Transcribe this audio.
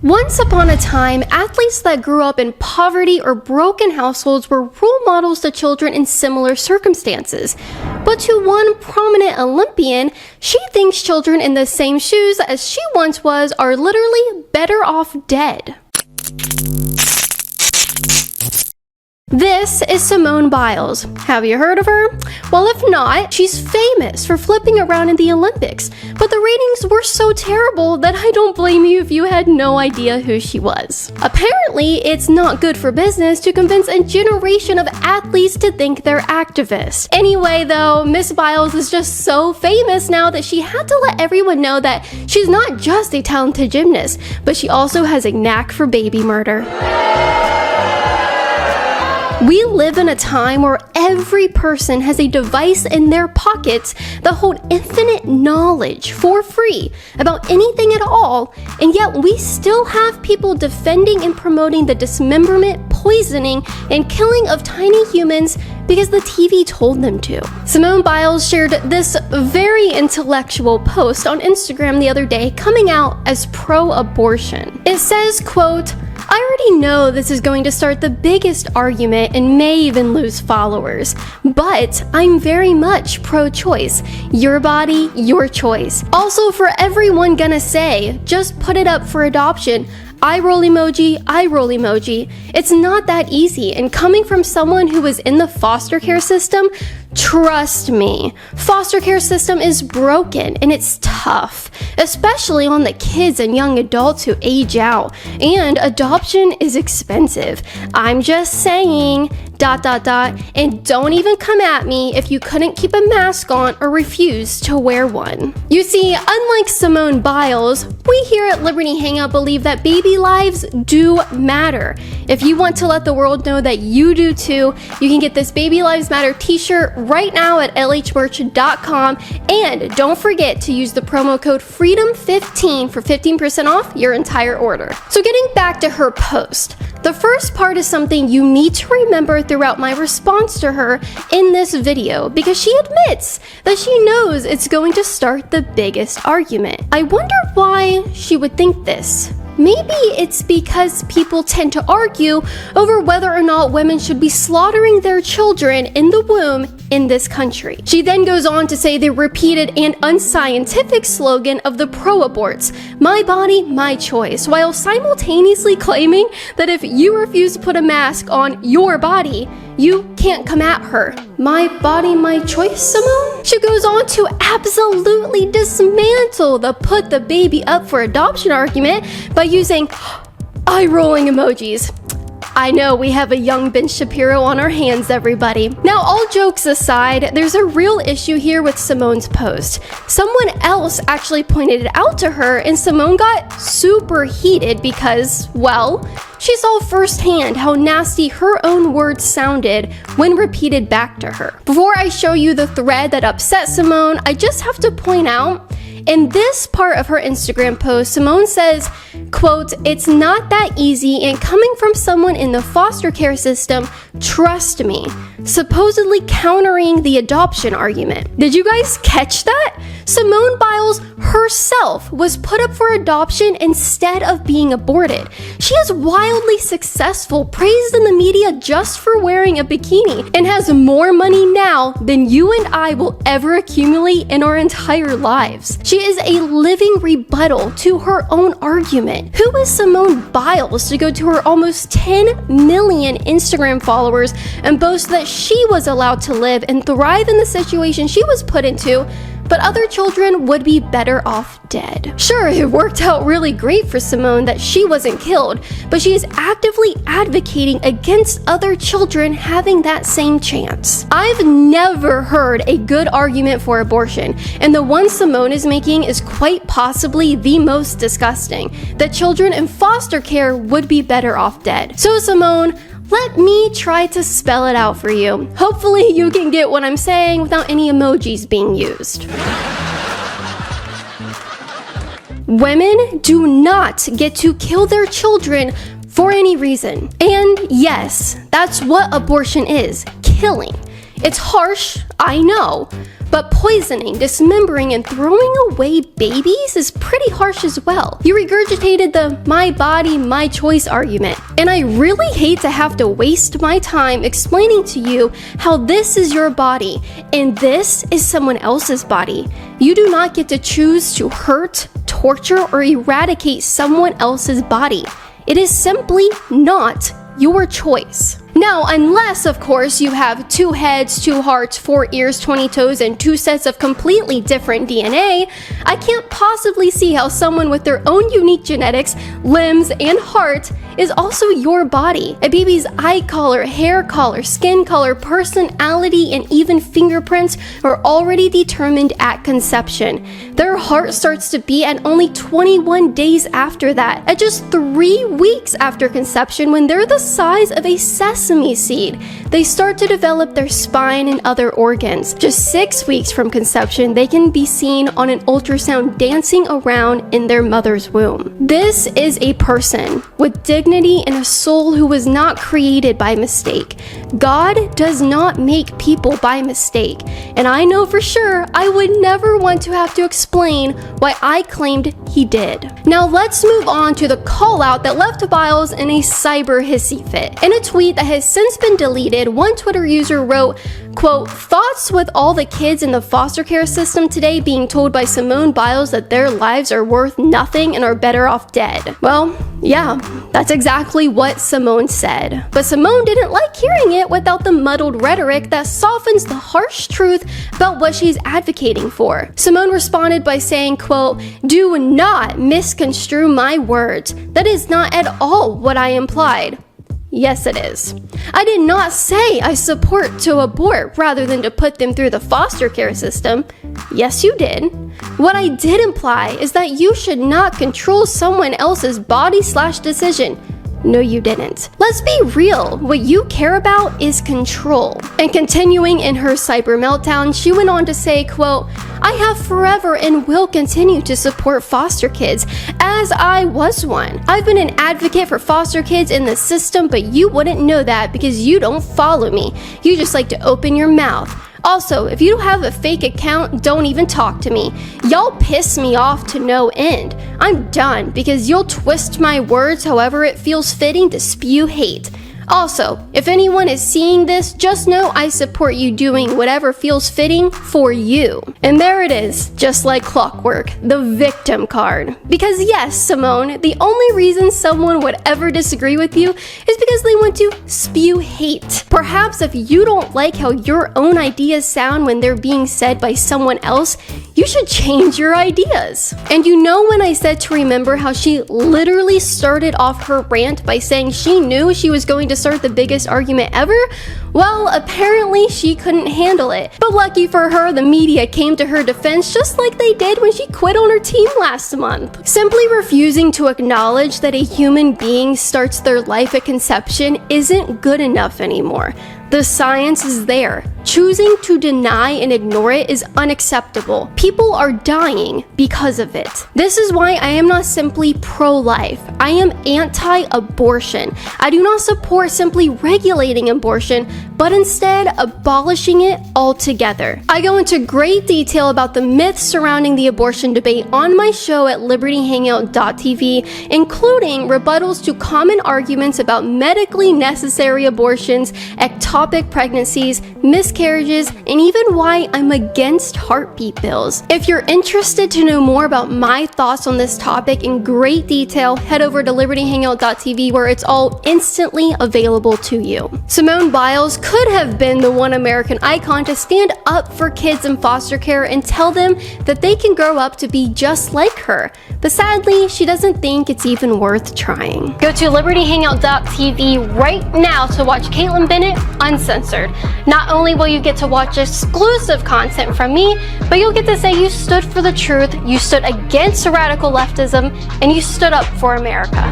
Once upon a time, athletes that grew up in poverty or broken households were role models to children in similar circumstances. But to one prominent Olympian, she thinks children in the same shoes as she once was are literally better off dead. This is Simone Biles. Have you heard of her? Well, if not, she's famous for flipping around in the Olympics, but the ratings were so terrible that I don't blame you if you had no idea who she was. Apparently, it's not good for business to convince a generation of athletes to think they're activists. Anyway, though, Miss Biles is just so famous now that she had to let everyone know that she's not just a talented gymnast, but she also has a knack for baby murder. We live in a time where every person has a device in their pockets that hold infinite knowledge for free about anything at all, and yet we still have people defending and promoting the dismemberment, poisoning, and killing of tiny humans because the TV told them to. Simone Biles shared this very intellectual post on Instagram the other day, coming out as pro-abortion. It says, quote, "I already know this is going to start the biggest argument and may even lose followers, but I'm very much pro-choice. Your body, your choice. Also, for everyone gonna say, just put it up for adoption. Eye roll emoji, eye roll emoji. It's not that easy, and coming from someone who was in the foster care system, trust me, foster care system is broken and it's tough, especially on the kids and young adults who age out, and adoption is expensive. I'm just saying, ... and don't even come at me if you couldn't keep a mask on or refuse to wear one." You see, unlike Simone Biles, we here at Liberty Hangout believe that baby lives do matter. If you want to let the world know that you do too, you can get this Baby Lives Matter t-shirt right now at lhmerch.com, and don't forget to use the promo code FREEDOM15 for 15% off your entire order. So getting back to her post, the first part is something you need to remember throughout my response to her in this video, because she admits that she knows it's going to start the biggest argument. I wonder why she would think this. Maybe it's because people tend to argue over whether or not women should be slaughtering their children in the womb in this country. She then goes on to say the repeated and unscientific slogan of the pro-aborts, "My body, my choice," while simultaneously claiming that if you refuse to put a mask on your body, you can't come at her. My body, my choice, Simone? She goes on to absolutely dismantle the put the baby up for adoption argument by using eye-rolling emojis. I know we have a young Ben Shapiro on our hands, everybody. Now, all jokes aside, there's a real issue here with Simone's post. Someone else actually pointed it out to her, and Simone got super heated because, well, she saw firsthand how nasty her own words sounded when repeated back to her. Before I show you the thread that upset Simone, I just have to point out, in this part of her Instagram post, Simone says, quote, "It's not that easy, and coming from someone in the foster care system, trust me," supposedly countering the adoption argument. Did you guys catch that? Simone Biles herself was put up for adoption instead of being aborted. She is wildly successful, praised in the media just for wearing a bikini, and has more money now than you and I will ever accumulate in our entire lives. She is a living rebuttal to her own argument. Who is Simone Biles to go to her almost 10 million Instagram followers and boast that she was allowed to live and thrive in the situation she was put into, but other children would be better off dead? Sure, it worked out really great for Simone that she wasn't killed, but she is actively advocating against other children having that same chance. I've never heard a good argument for abortion, and the one Simone is making is quite possibly the most disgusting, that children in foster care would be better off dead. So Simone, let me try to spell it out for you. Hopefully you can get what I'm saying without any emojis being used. Women do not get to kill their children for any reason. And yes, that's what abortion is, killing. It's harsh, I know, But poisoning, dismembering, and throwing away babies is pretty harsh as well. You regurgitated the my body, my choice argument. And I really hate to have to waste my time explaining to you how this is your body and this is someone else's body. You do not get to choose to hurt, torture, or eradicate someone else's body. It is simply not your choice. Now, unless, of course, you have 2 heads, 2 hearts, 4 ears, 20 toes, and 2 sets of completely different DNA, I can't possibly see how someone with their own unique genetics, limbs, and heart is also your body. A baby's eye color, hair color, skin color, personality, and even fingerprints are already determined at conception. Their heart starts to beat at only 21 days after that, at just 3 weeks after conception when they're the size of a sesame seed. They start to develop their spine and other organs. Just 6 weeks from conception, they can be seen on an ultrasound dancing around in their mother's womb. This is a person with dignity and a soul who was not created by mistake. God does not make people by mistake, and I know for sure I would never want to have to explain why I claimed he did. Now let's move on to the call out that left Biles in a cyber hissy fit. In a tweet that has since been deleted, one Twitter user wrote, quote, "Thoughts with all the kids in the foster care system today being told by Simone Biles that their lives are worth nothing and are better off dead." Well, yeah, that's exactly what Simone said. But Simone didn't like hearing it without the muddled rhetoric that softens the harsh truth about what she's advocating for. Simone responded by saying, quote, "Do not misconstrue my words. That is not at all what I implied." Yes, it is. I did not say I support to abort rather than to put them through the foster care system. Yes, you did. What I did imply is that you should not control someone else's body/decision. No, you didn't. Let's be real. What you care about is control. And continuing in her cyber meltdown, she went on to say, quote, "I have forever and will continue to support foster kids, as I was one. I've been an advocate for foster kids in the system, but you wouldn't know that because you don't follow me. You just like to open your mouth. Also, if you have a fake account, don't even talk to me. Y'all piss me off to no end. I'm done because you'll twist my words however it feels fitting to spew hate. Also, if anyone is seeing this, just know I support you doing whatever feels fitting for you." And there it is, just like clockwork, the victim card. Because yes, Simone, the only reason someone would ever disagree with you is because they want to spew hate. Perhaps if you don't like how your own ideas sound when they're being said by someone else, you should change your ideas. And you know when I said to remember how she literally started off her rant by saying she knew she was going to start the biggest argument ever? Well, apparently she couldn't handle it. But lucky for her, the media came to her defense just like they did when she quit on her team last month. Simply refusing to acknowledge that a human being starts their life at conception isn't good enough anymore. The science is there. Choosing to deny and ignore it is unacceptable. People are dying because of it. This is why I am not simply pro-life. I am anti-abortion. I do not support simply regulating abortion, but instead abolishing it altogether. I go into great detail about the myths surrounding the abortion debate on my show at libertyhangout.tv, including rebuttals to common arguments about medically necessary abortions, ectopic pregnancies, miscarriages, and even why I'm against heartbeat pills. If you're interested to know more about my thoughts on this topic in great detail, head over to libertyhangout.tv where it's all instantly available to you. Simone Biles could have been the one American icon to stand up for kids in foster care and tell them that they can grow up to be just like her. But sadly, she doesn't think it's even worth trying. Go to libertyhangout.tv right now to watch Kaitlin Bennett Uncensored. Not only will you get to watch exclusive content from me, but you'll get to say you stood for the truth, you stood against radical leftism, and you stood up for America.